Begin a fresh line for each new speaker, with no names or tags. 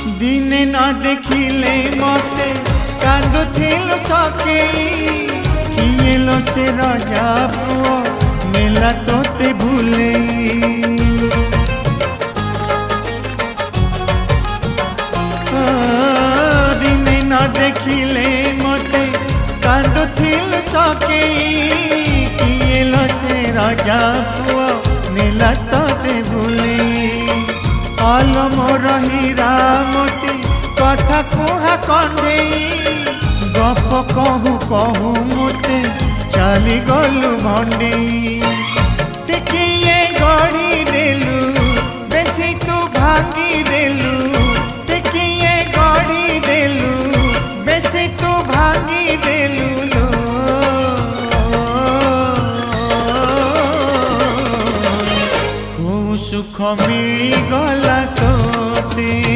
दिने न देखिले मते कांदुथिलु सखी किएलो से राजा पुओ नेला तोते भूले दिने न देखिले मते कांदुथिलु सखी किएलो से राजा पुओ नेला तोते भूले आलम रहीरा मोती कथा कुहा कंडे गप कहू कहू मोते चली गलु मंडे टिकिए गढ़ी